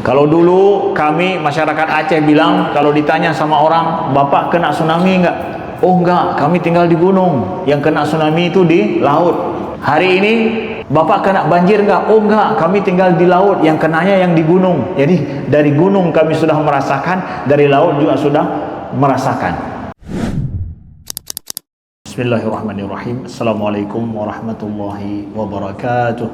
Kalau dulu kami masyarakat Aceh bilang, kalau ditanya sama orang, Bapak kena tsunami enggak? Oh enggak, kami tinggal di gunung. Yang kena tsunami itu di laut. Hari ini, Bapak kena banjir enggak? Oh enggak, kami tinggal di laut. Yang kenanya yang di gunung. Jadi dari gunung kami sudah merasakan, dari laut juga sudah merasakan. Bismillahirrahmanirrahim. Assalamualaikum warahmatullahi wabarakatuh.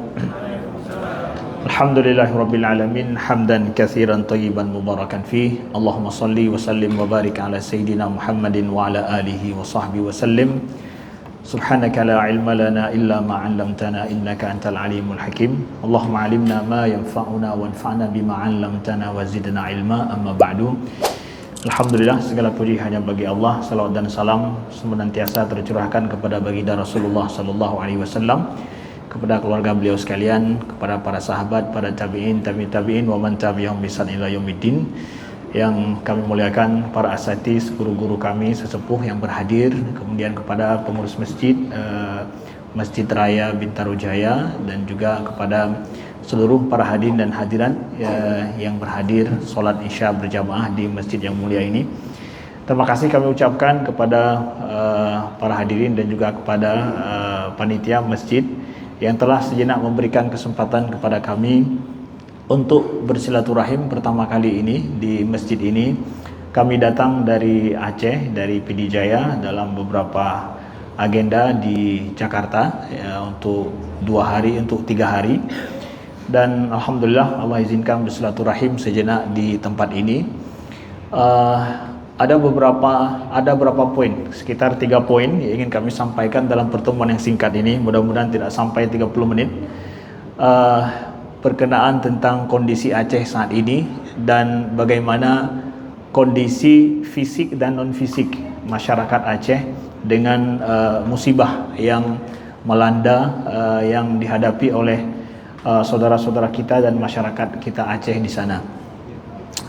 Alhamdulillahirabbil alamin, hamdan katsiran thayyiban mubarakan fih. Allahumma shalli wa sallim wa barik ala sayidina Muhammadin wa ala alihi wa sahbihi wa sallim. Subhanaka la ilma lana illa ma 'allamtana innaka antal alimul hakim. Allahumma 'allimna ma yanfa'una wanfa'na bima 'allamtana wa zidna ilma. Amma ba'du. Alhamdulillah, segala puji hanya bagi Allah. Salawat dan salam senantiasa tercurahkan kepada baginda Rasulullah sallallahu alaihi wasallam, kepada keluarga beliau sekalian, kepada para sahabat, para tabi'in, tabi'in wa man tabi'ahum bi ihsan ila yaumiddin. Yang kami muliakan para asatiz, guru-guru kami sesepuh yang berhadir, kemudian kepada pengurus masjid Masjid Raya Bintaro Jaya, dan juga kepada seluruh para hadirin dan hadirat yang berhadir sholat isya berjamaah di masjid yang mulia ini. Terima kasih kami ucapkan kepada para hadirin dan juga kepada panitia masjid yang telah sejenak memberikan kesempatan kepada kami untuk bersilaturahim pertama kali ini di masjid ini. Kami datang dari Aceh, dari PD Jaya, dalam beberapa agenda di Jakarta ya, untuk 2 hari, untuk 3 hari, dan alhamdulillah Allah izinkan bersilaturahim sejenak di tempat ini. Ada beberapa poin, sekitar 3 poin yang ingin kami sampaikan dalam pertemuan yang singkat ini, mudah-mudahan tidak sampai 30 menit. Berkenaan tentang kondisi Aceh saat ini dan bagaimana kondisi fisik dan non fisik masyarakat Aceh dengan musibah yang melanda, yang dihadapi oleh saudara-saudara kita dan masyarakat kita Aceh di sana.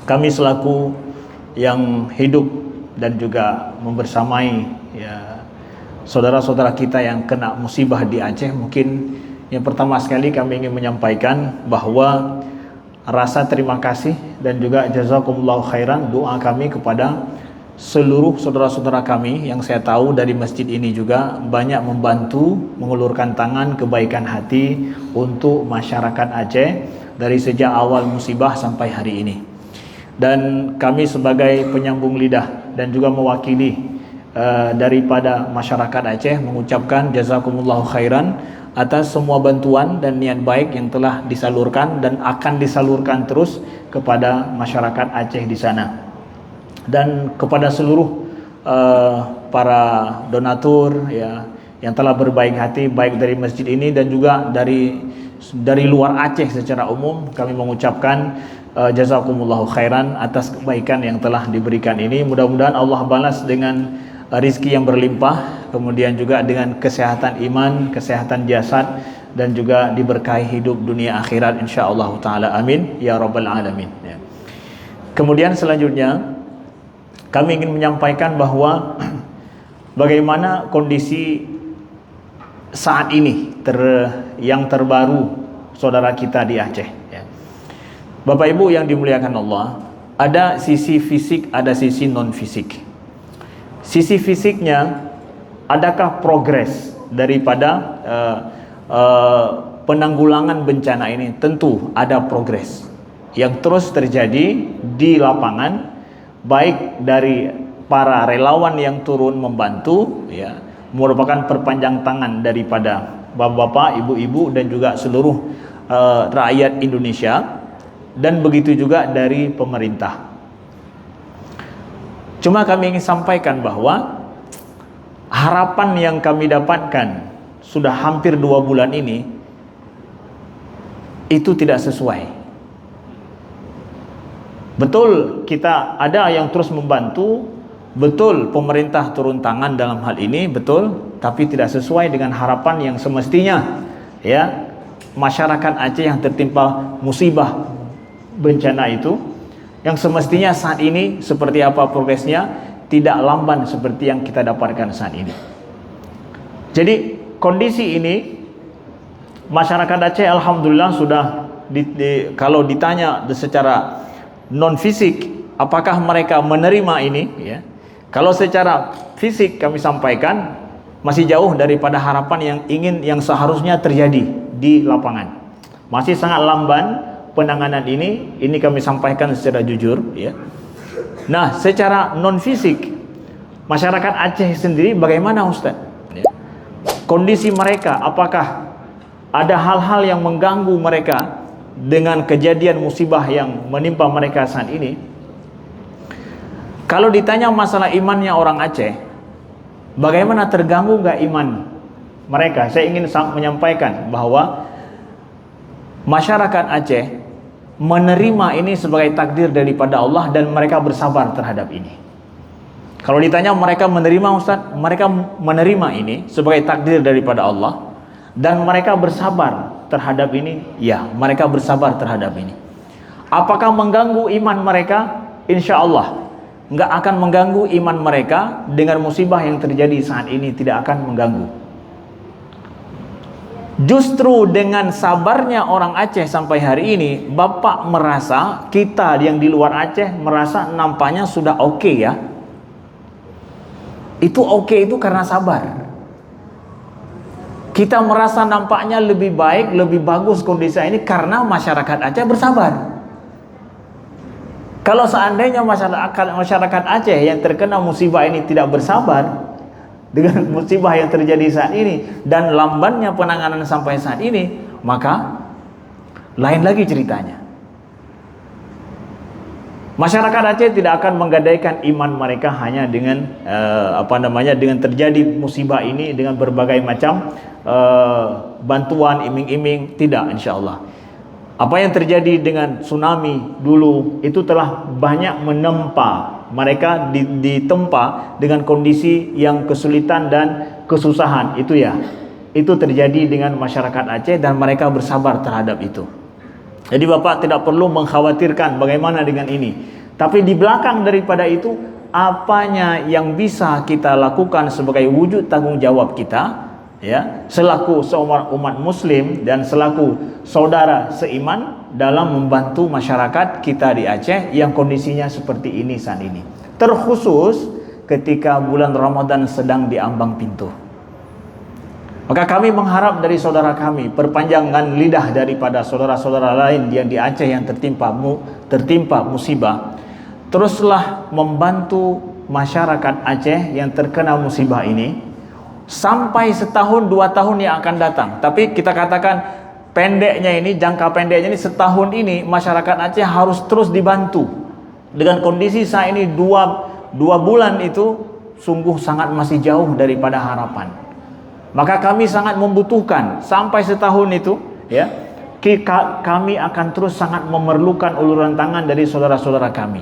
Kami selaku yang hidup dan juga membersamai ya, saudara-saudara kita yang kena musibah di Aceh, mungkin yang pertama sekali kami ingin menyampaikan bahwa rasa terima kasih dan juga jazakumullahu khairan, doa kami kepada seluruh saudara-saudara kami yang saya tahu dari masjid ini juga banyak membantu, mengulurkan tangan kebaikan hati untuk masyarakat Aceh dari sejak awal musibah sampai hari ini. Dan kami sebagai penyambung lidah dan juga mewakili daripada masyarakat Aceh mengucapkan jazakumullahu khairan atas semua bantuan dan niat baik yang telah disalurkan dan akan disalurkan terus kepada masyarakat Aceh di sana, dan kepada seluruh para donatur ya yang telah berbaik hati, baik dari masjid ini dan juga dari luar Aceh secara umum. Kami mengucapkan jazakumullahu khairan atas kebaikan yang telah diberikan ini. Mudah-mudahan Allah balas dengan rizki yang berlimpah, kemudian juga dengan kesehatan iman, kesehatan jasad, dan juga diberkahi hidup dunia akhirat insyaallah taala, amin ya rabbal alamin ya. Kemudian selanjutnya kami ingin menyampaikan bahwa bagaimana kondisi saat ini yang terbaru saudara kita di Aceh ya. Bapak Ibu yang dimuliakan Allah, ada sisi fisik, ada sisi non fisik. Sisi fisiknya, adakah progres daripada penanggulangan bencana ini? Tentu ada progres yang terus terjadi di lapangan, baik dari para relawan yang turun membantu ya, merupakan perpanjang tangan daripada bapak-bapak, ibu-ibu dan juga seluruh rakyat Indonesia, dan begitu juga dari pemerintah. Cuma kami ingin sampaikan bahwa harapan yang kami dapatkan sudah hampir 2 bulan ini itu tidak sesuai. Betul kita ada yang terus membantu, betul pemerintah turun tangan dalam hal ini, betul, tapi tidak sesuai dengan harapan yang semestinya ya. Masyarakat Aceh yang tertimpa musibah bencana itu, yang semestinya saat ini seperti apa progresnya, tidak lamban seperti yang kita dapatkan saat ini. Jadi kondisi ini masyarakat Aceh alhamdulillah sudah kalau ditanya secara non fisik, apakah mereka menerima ini, ya. Kalau secara fisik kami sampaikan masih jauh daripada harapan yang seharusnya terjadi di lapangan. Masih sangat lamban penanganan ini kami sampaikan secara jujur, ya. Nah, secara non fisik masyarakat Aceh sendiri bagaimana, Ustaz? Ya. Kondisi mereka, apakah ada hal-hal yang mengganggu mereka dengan kejadian musibah yang menimpa mereka saat ini? Kalau ditanya masalah imannya orang Aceh, bagaimana, terganggu nggak iman mereka? Saya ingin menyampaikan bahwa masyarakat Aceh menerima ini sebagai takdir daripada Allah dan mereka bersabar terhadap ini. Kalau ditanya mereka menerima, Ustaz, mereka menerima ini sebagai takdir daripada Allah dan mereka bersabar terhadap ini. Ya, mereka bersabar terhadap ini. Apakah mengganggu iman mereka? Insya Allah nggak akan mengganggu iman mereka. Dengan musibah yang terjadi saat ini tidak akan mengganggu. Justru dengan sabarnya orang Aceh sampai hari ini, Bapak merasa, kita yang di luar Aceh merasa nampaknya sudah oke, ya. Itu oke itu karena sabar. Kita merasa nampaknya lebih baik, lebih bagus kondisi ini karena masyarakat Aceh bersabar. Kalau seandainya masyarakat Aceh yang terkena musibah ini tidak bersabar dengan musibah yang terjadi saat ini dan lambannya penanganan sampai saat ini, maka lain lagi ceritanya. Masyarakat Aceh tidak akan menggadaikan iman mereka hanya dengan dengan terjadi musibah ini dengan berbagai macam bantuan iming-iming, tidak, insya Allah. Apa yang terjadi dengan tsunami dulu itu telah banyak menempa mereka, ditempa dengan kondisi yang kesulitan dan kesusahan, itu ya. Itu terjadi dengan masyarakat Aceh dan mereka bersabar terhadap itu. Jadi Bapak tidak perlu mengkhawatirkan bagaimana dengan ini. Tapi di belakang daripada itu, apanya yang bisa kita lakukan sebagai wujud tanggung jawab kita, ya, selaku seorang umat muslim dan selaku saudara seiman dalam membantu masyarakat kita di Aceh yang kondisinya seperti ini saat ini. Terkhusus ketika bulan Ramadan sedang diambang pintu. Maka kami mengharap dari saudara kami, perpanjangan lidah daripada saudara-saudara lain yang di Aceh yang tertimpa musibah, teruslah membantu masyarakat Aceh yang terkena musibah ini sampai setahun 2 tahun yang akan datang. Tapi kita katakan pendeknya ini, jangka pendeknya ini setahun ini, masyarakat Aceh harus terus dibantu. Dengan kondisi saat ini 2 bulan itu sungguh sangat masih jauh daripada harapan. Maka kami sangat membutuhkan sampai setahun itu, ya, kami akan terus sangat memerlukan uluran tangan dari saudara-saudara kami.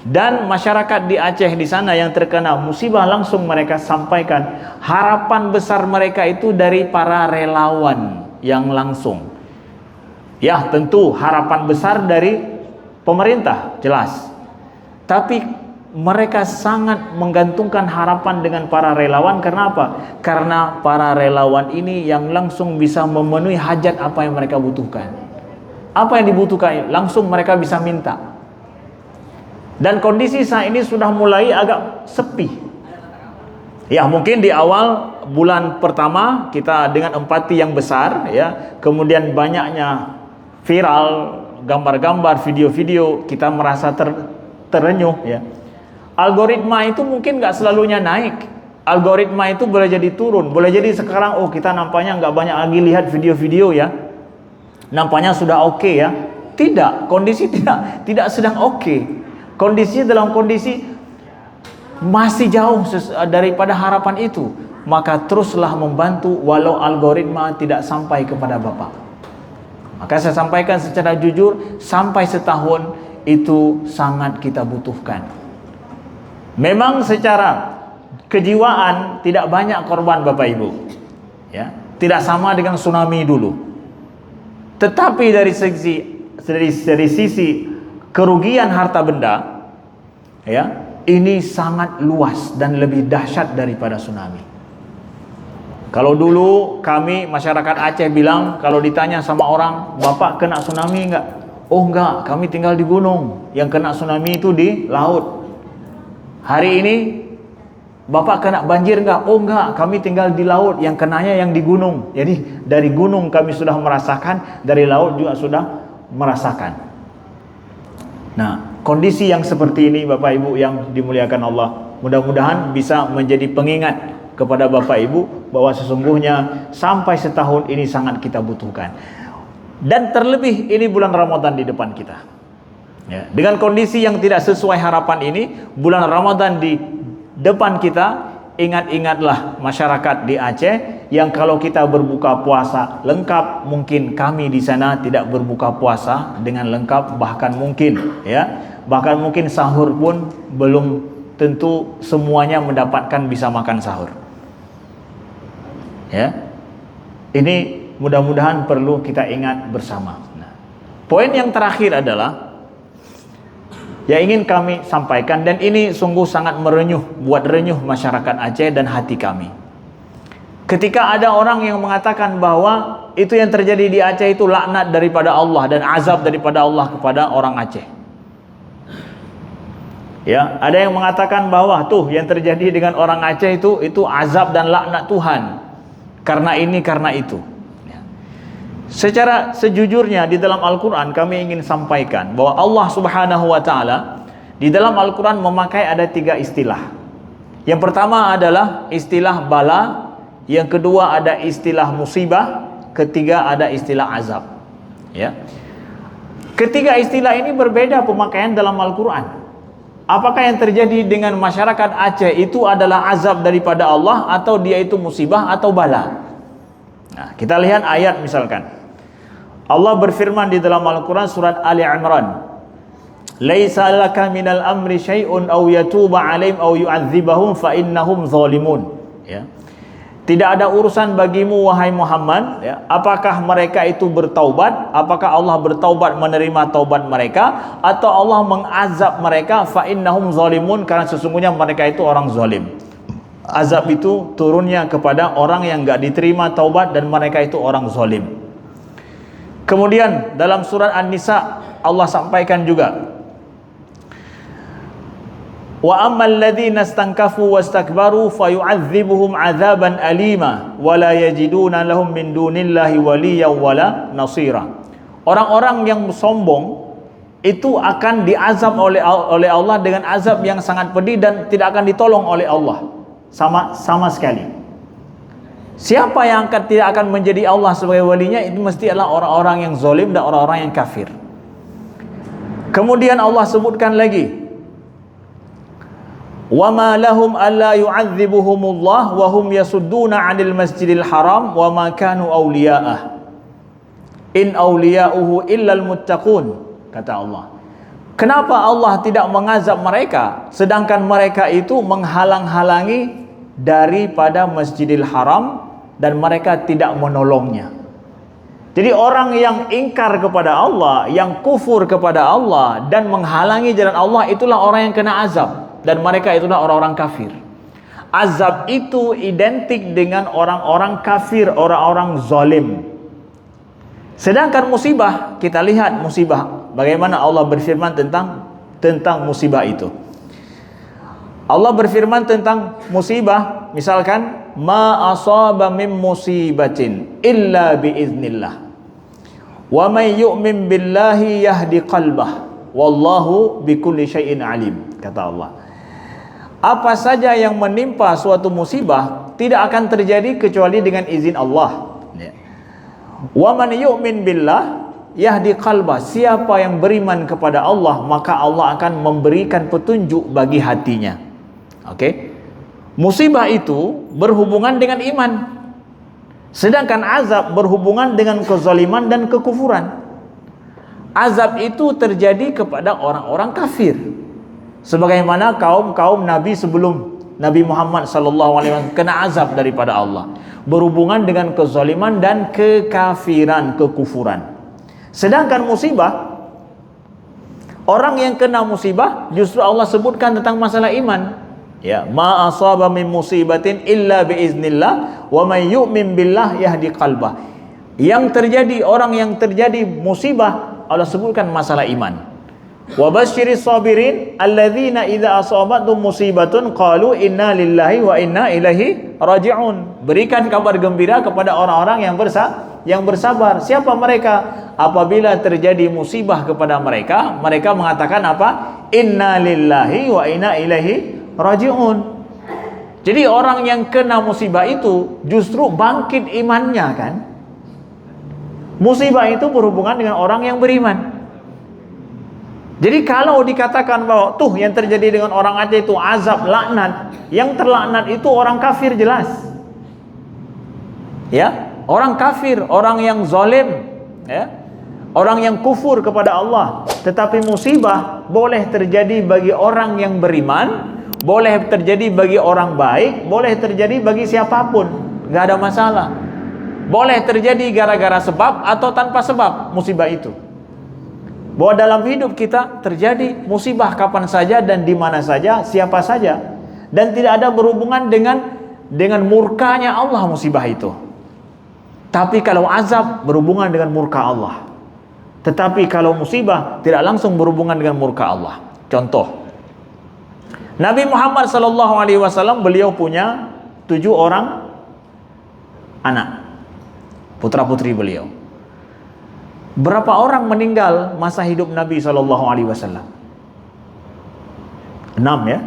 Dan masyarakat di Aceh di sana yang terkena musibah langsung mereka sampaikan harapan besar mereka itu dari para relawan yang langsung. Ya, tentu harapan besar dari pemerintah, jelas. Tapi mereka sangat menggantungkan harapan dengan para relawan. Karena apa? Karena para relawan ini yang langsung bisa memenuhi hajat apa yang mereka butuhkan. Apa yang dibutuhkan langsung mereka bisa minta. Dan kondisi saat ini sudah mulai agak sepi. Ya, mungkin di awal bulan pertama kita dengan empati yang besar, ya, kemudian banyaknya viral gambar-gambar, video-video, kita merasa terenyuh, ya. Algoritma itu mungkin nggak selalunya naik. Algoritma itu boleh jadi turun. Boleh jadi sekarang, oh kita nampaknya nggak banyak lagi lihat video-video, ya. Nampaknya sudah oke, ya. Tidak, kondisi tidak sedang oke. Kondisi dalam kondisi masih jauh daripada harapan itu. Maka teruslah membantu walau algoritma tidak sampai kepada Bapak. Maka saya sampaikan secara jujur, sampai setahun itu sangat kita butuhkan. Memang secara kejiwaan tidak banyak korban Bapak Ibu, ya, tidak sama dengan tsunami dulu. Tetapi dari sisi kerugian harta benda, ya, ini sangat luas dan lebih dahsyat daripada tsunami. Kalau dulu kami masyarakat Aceh bilang, kalau ditanya sama orang, "Bapak kena tsunami enggak?" "Oh enggak, kami tinggal di gunung. Yang kena tsunami itu di laut." Hari ini, "Bapak kena banjir enggak?" "Oh enggak, kami tinggal di laut. Yang kenanya yang di gunung." Jadi dari gunung kami sudah merasakan, dari laut juga sudah merasakan. Nah, kondisi yang seperti ini Bapak Ibu yang dimuliakan Allah, mudah-mudahan bisa menjadi pengingat kepada Bapak Ibu bahwa sesungguhnya sampai setahun ini sangat kita butuhkan. Dan terlebih ini bulan Ramadan di depan kita. Ya, dengan kondisi yang tidak sesuai harapan ini, bulan Ramadan di depan kita, ingat-ingatlah masyarakat di Aceh yang kalau kita berbuka puasa lengkap, mungkin kami di sana tidak berbuka puasa dengan lengkap, bahkan mungkin sahur pun belum tentu semuanya mendapatkan bisa makan sahur. Ya, ini mudah-mudahan perlu kita ingat bersama. Nah, poin yang terakhir adalah yang ingin kami sampaikan, dan ini sungguh sangat buat renyuh masyarakat Aceh dan hati kami. Ketika ada orang yang mengatakan bahwa itu yang terjadi di Aceh itu laknat daripada Allah dan azab daripada Allah kepada orang Aceh. Ya, ada yang mengatakan bahwa tuh yang terjadi dengan orang Aceh itu azab dan laknat Tuhan. Karena ini, karena itu. Secara sejujurnya di dalam Al-Quran kami ingin sampaikan bahwa Allah Subhanahu wa Ta'ala di dalam Al-Quran memakai ada 3 istilah. Yang pertama adalah istilah bala, yang kedua ada istilah musibah, ketiga ada istilah azab. Ya. Ketiga istilah ini berbeda pemakaian dalam Al-Quran. Apakah yang terjadi dengan masyarakat Aceh itu adalah azab daripada Allah, atau dia itu musibah atau bala? Nah, kita lihat ayat misalkan. Allah berfirman di dalam Al-Quran surat Ali Imran, "Laisa laka minal amri syai'un aw yatuba 'alaihim aw yu'adzibahum fa innahum zalimun." Ya. Tidak ada urusan bagimu wahai Muhammad, ya, apakah mereka itu bertaubat, apakah Allah bertaubat menerima taubat mereka, atau Allah mengazab mereka, fa innahum zalimun, karena sesungguhnya mereka itu orang zalim. Azab itu turunnya kepada orang yang enggak diterima taubat dan mereka itu orang zalim. Kemudian dalam surat An-Nisa Allah sampaikan juga, "Wa ammal ladzina istankafu wastakbaru fayu'adzibuhum 'adzaban alima wa la yajiduna lahum min dunillahi waliyyan wala nasira." Orang-orang yang sombong itu akan diazab oleh Allah dengan azab yang sangat pedih dan tidak akan ditolong oleh Allah sama sekali. Siapa yang tidak akan menjadi Allah sebagai walinya, itu mesti adalah orang-orang yang zalim dan orang-orang yang kafir. Kemudian Allah sebutkan lagi, "Wa ma lahum alla yu'adzibuhumullah wa hum yasudduna 'anil masjidil haram wa ma kanu awliya'ah in awliya'uhu illal muttaqun," kata Allah. Kenapa Allah tidak mengazab mereka sedangkan mereka itu menghalang-halangi daripada Masjidil Haram dan mereka tidak menolongnya? Jadi orang yang ingkar kepada Allah, yang kufur kepada Allah dan menghalangi jalan Allah, itulah orang yang kena azab, dan mereka itulah orang-orang kafir. Azab itu identik dengan orang-orang kafir, orang-orang zalim. Sedangkan musibah, kita lihat musibah, bagaimana Allah berfirman tentang musibah itu. Allah berfirman tentang musibah, misalkan, "Ma asaba min musibatin illa biiznillah wa may yu'min billahi yahdi qalbah wallahu bikulli syai'in alim," kata Allah. Apa saja yang menimpa suatu musibah tidak akan terjadi kecuali dengan izin Allah. Wa man yu'min billah yahdi qalbah, siapa yang beriman kepada Allah maka Allah akan memberikan petunjuk bagi hatinya. Oke. Musibah itu berhubungan dengan iman, sedangkan azab berhubungan dengan kezaliman dan kekufuran. Azab itu terjadi kepada orang-orang kafir, sebagaimana kaum Nabi sebelum Nabi Muhammad SAW kena azab daripada Allah, berhubungan dengan kezaliman dan kekafiran, kekufuran. Sedangkan musibah, orang yang kena musibah justru Allah sebutkan tentang masalah iman. Ya, ma asaba min musibatin illa biiznillah wa may yu'min billah yahdi qalbah. Yang terjadi, orang yang terjadi musibah, Allah sebutkan masalah iman. Wa basyiris sabirin alladzina idza asabathum musibatun qalu inna lillahi wa inna ilaihi raji'un. Berikan kabar gembira kepada orang-orang yang bersabar. Siapa mereka? Apabila terjadi musibah kepada mereka, mereka mengatakan apa? Inna lillahi wa inna ilaihi raji'un. Jadi orang yang kena musibah itu justru bangkit imannya kan. Musibah itu berhubungan dengan orang yang beriman. Jadi kalau dikatakan bahwa tuh yang terjadi dengan orang Aceh itu azab, laknat, yang terlaknat itu orang kafir jelas. Ya, orang kafir, orang yang zalim, ya. Orang yang kufur kepada Allah. Tetapi musibah boleh terjadi bagi orang yang beriman, boleh terjadi bagi orang baik, boleh terjadi bagi siapapun, nggak ada masalah. Boleh terjadi gara-gara sebab atau tanpa sebab musibah itu. Bahwa dalam hidup kita terjadi musibah kapan saja dan di mana saja, siapa saja, dan tidak ada berhubungan dengan murkanya Allah musibah itu. Tapi kalau azab berhubungan dengan murka Allah. Tetapi kalau musibah tidak langsung berhubungan dengan murka Allah. Contoh, Nabi Muhammad SAW beliau punya 7 orang anak, putra putri beliau. Berapa orang meninggal masa hidup Nabi SAW? 6 ya.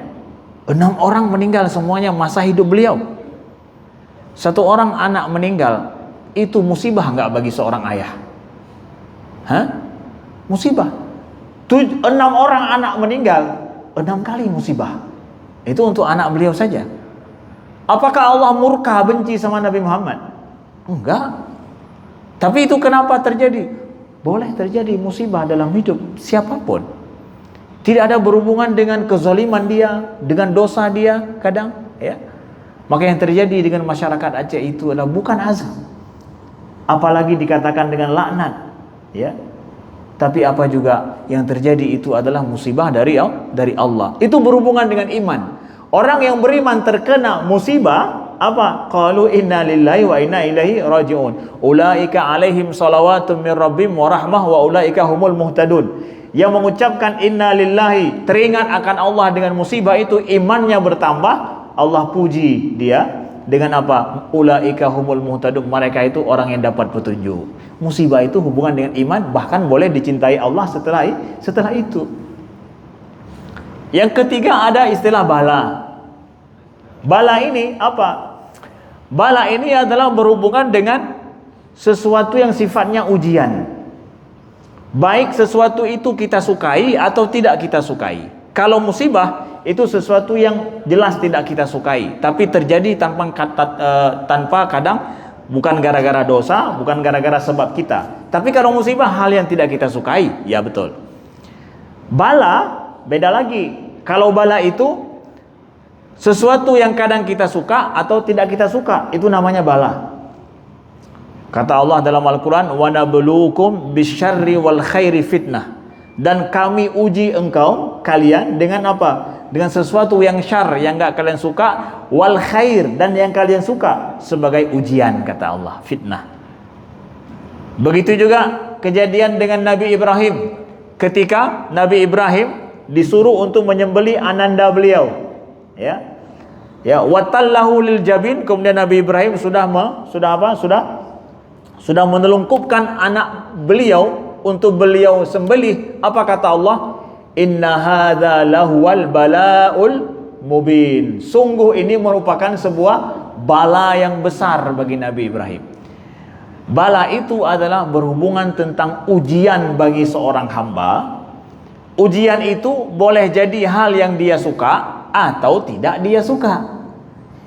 6 orang meninggal semuanya masa hidup beliau. 1 orang anak meninggal, itu musibah nggak bagi seorang ayah? Hah? Musibah. 6 orang anak meninggal, 6 kali musibah. Itu untuk anak beliau saja. Apakah Allah murka benci sama Nabi Muhammad? Enggak. Tapi itu kenapa terjadi? Boleh terjadi musibah dalam hidup siapapun. Tidak ada berhubungan dengan kezaliman dia, dengan dosa dia kadang, ya. Maka yang terjadi dengan masyarakat Aceh itu adalah bukan azab. Apalagi dikatakan dengan laknat, ya. Tapi apa juga yang terjadi itu adalah musibah dari Allah. Itu berhubungan dengan iman. Orang yang beriman terkena musibah, apa? Qalu inna lillahi wa inna ilaihi raji'un. Ulaika alaihim salawatun min rabbihim wa rahmah wa ulaika humul muhtadun. Yang mengucapkan inna lillahi, teringat akan Allah dengan musibah itu, imannya bertambah. Allah puji dia dengan apa? Ulaika humul muhtadun. Mereka itu orang yang dapat petunjuk. Musibah itu hubungan dengan iman, bahkan boleh dicintai Allah setelah itu. Yang ketiga ada istilah bala. Bala ini apa? Bala ini adalah berhubungan dengan sesuatu yang sifatnya ujian. Baik sesuatu itu kita sukai atau tidak kita sukai. Kalau musibah itu sesuatu yang jelas tidak kita sukai, tapi terjadi tanpa kadang bukan gara-gara dosa, bukan gara-gara sebab kita. Tapi kalau musibah hal yang tidak kita sukai, ya betul. Bala beda lagi. Kalau bala itu sesuatu yang kadang kita suka atau tidak kita suka, itu namanya bala. Kata Allah dalam Al-Quran, wa nabluukum bisyarri wal khairi fitnah. Dan kami uji kalian dengan apa? Dengan sesuatu yang syar, yang enggak kalian suka, wal khair, dan yang kalian suka, sebagai ujian, kata Allah, fitnah. Begitu juga kejadian dengan Nabi Ibrahim. Ketika Nabi Ibrahim disuruh untuk menyembelih ananda beliau, ya, watallahu lil jabin. Kemudian Nabi Ibrahim sudah menelungkupkan anak beliau untuk beliau sembelih. Apa kata Allah? Inna hadza lahuwal balaul mubin. Sungguh ini merupakan sebuah bala yang besar bagi Nabi Ibrahim. Bala itu adalah berhubungan tentang ujian bagi seorang hamba. Ujian itu boleh jadi hal yang dia suka atau tidak dia suka.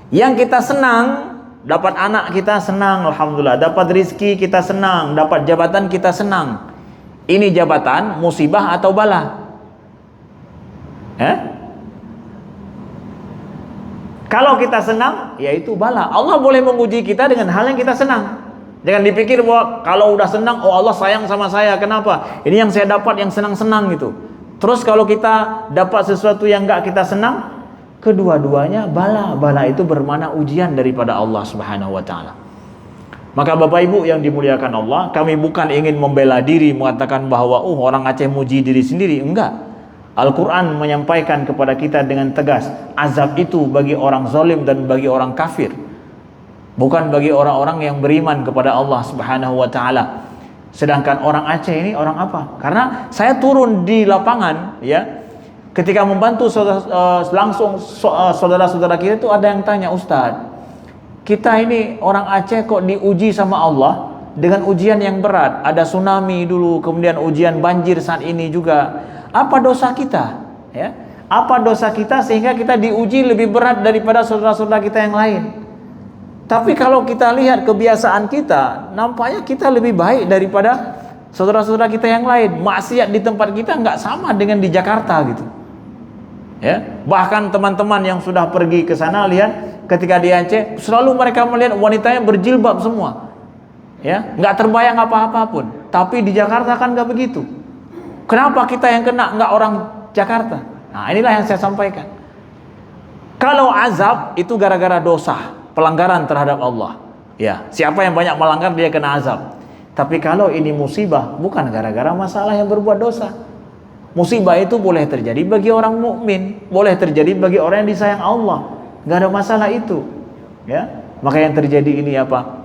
Yang kita senang, dapat anak kita senang, alhamdulillah. Dapat rizki kita senang, dapat jabatan kita senang. Ini jabatan musibah atau bala? Kalau kita senang, yaitu bala. Allah boleh menguji kita dengan hal yang kita senang. Jangan dipikir bahwa kalau udah senang, oh Allah sayang sama saya. Kenapa? Ini yang saya dapat yang senang-senang gitu. Terus kalau kita dapat sesuatu yang enggak kita senang, Kedua-duanya bala. Bala itu bermakna ujian daripada Allah Subhanahu wa taala. Maka Bapak Ibu yang dimuliakan Allah, kami bukan ingin membela diri mengatakan bahwa orang Aceh muji diri sendiri, enggak. Al-Quran menyampaikan kepada kita dengan tegas, azab itu bagi orang zalim dan bagi orang kafir, bukan bagi orang-orang yang beriman kepada Allah Subhanahu wa taala. Sedangkan orang Aceh ini orang apa? Karena saya turun di lapangan ya, ketika membantu saudara-saudara kita itu ada yang tanya, Ustadz, kita ini orang Aceh kok diuji sama Allah dengan ujian yang berat. Ada tsunami dulu, kemudian ujian banjir saat ini juga. Apa dosa kita? Ya, apa dosa kita sehingga kita diuji lebih berat daripada saudara-saudara kita yang lain? Tapi kalau kita lihat kebiasaan kita, nampaknya kita lebih baik daripada saudara-saudara kita yang lain. Maksiat di tempat kita nggak sama dengan di Jakarta gitu. Ya, bahkan teman-teman yang sudah pergi ke sana lihat, ketika di Aceh selalu mereka melihat wanitanya berjilbab semua, ya, nggak terbayang apa-apa pun. Tapi di Jakarta kan nggak begitu. Kenapa kita yang kena, nggak orang Jakarta? Nah, inilah yang saya sampaikan. Kalau azab itu gara-gara dosa, pelanggaran terhadap Allah, ya, siapa yang banyak melanggar dia kena azab. Tapi kalau ini musibah, bukan gara-gara masalah yang berbuat dosa. Musibah itu boleh terjadi bagi orang mukmin, boleh terjadi bagi orang yang disayang Allah. Nggak ada masalah itu, ya. Maka yang terjadi ini apa?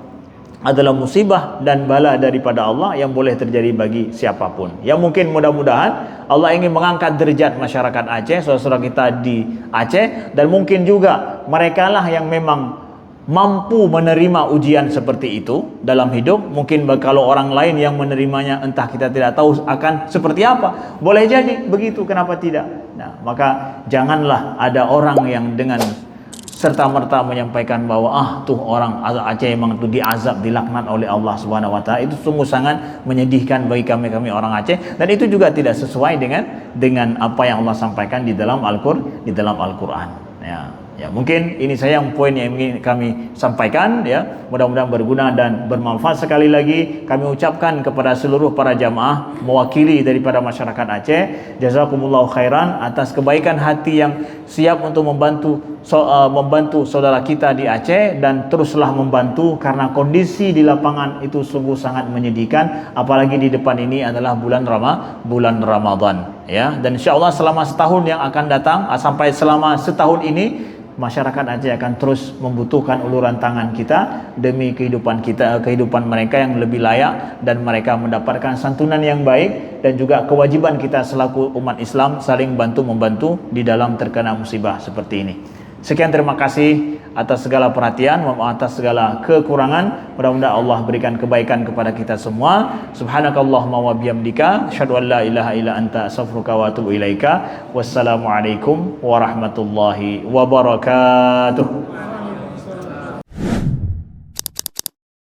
Adalah musibah dan bala daripada Allah yang boleh terjadi bagi siapapun. Ya, mungkin mudah-mudahan Allah ingin mengangkat derajat masyarakat Aceh, saudara-saudara kita di Aceh, dan mungkin juga mereka lah yang memang mampu menerima ujian seperti itu dalam hidup. Mungkin kalau orang lain yang menerimanya entah kita tidak tahu akan seperti apa. Boleh jadi begitu, kenapa tidak? Nah, maka janganlah ada orang yang dengan serta-merta menyampaikan bahwa tuh orang Aceh memang itu diazab, dilaknat oleh Allah Subhanahu wa taala. Itu sungguh sangat menyedihkan bagi kami orang Aceh, dan itu juga tidak sesuai dengan apa yang Allah sampaikan di dalam Al-Qur'an. Ya, mungkin ini saya yang poin yang ingin kami sampaikan ya. Mudah-mudahan berguna dan bermanfaat. Sekali lagi kami ucapkan kepada seluruh para jamaah mewakili daripada masyarakat Aceh, jazakumullahu khairan atas kebaikan hati yang siap untuk membantu saudara kita di Aceh, dan teruslah membantu karena kondisi di lapangan itu sungguh sangat menyedihkan, apalagi di depan ini adalah bulan Ramadan ya. Dan insyaallah selama setahun yang akan datang, sampai selama setahun ini, masyarakat Aceh akan terus membutuhkan uluran tangan kita demi kehidupan mereka yang lebih layak, dan mereka mendapatkan santunan yang baik, dan juga kewajiban kita selaku umat Islam saling bantu-membantu di dalam terkena musibah seperti ini. Sekian, terima kasih atas segala perhatian, atas segala kekurangan. Mudah-mudahan Allah berikan kebaikan kepada kita semua. Subhanakallahumma wa bihamdika, asyhadu an la ilaha illa anta, astaghfiruka wa atubu ilaika. Wassalamualaikum warahmatullahi wabarakatuh.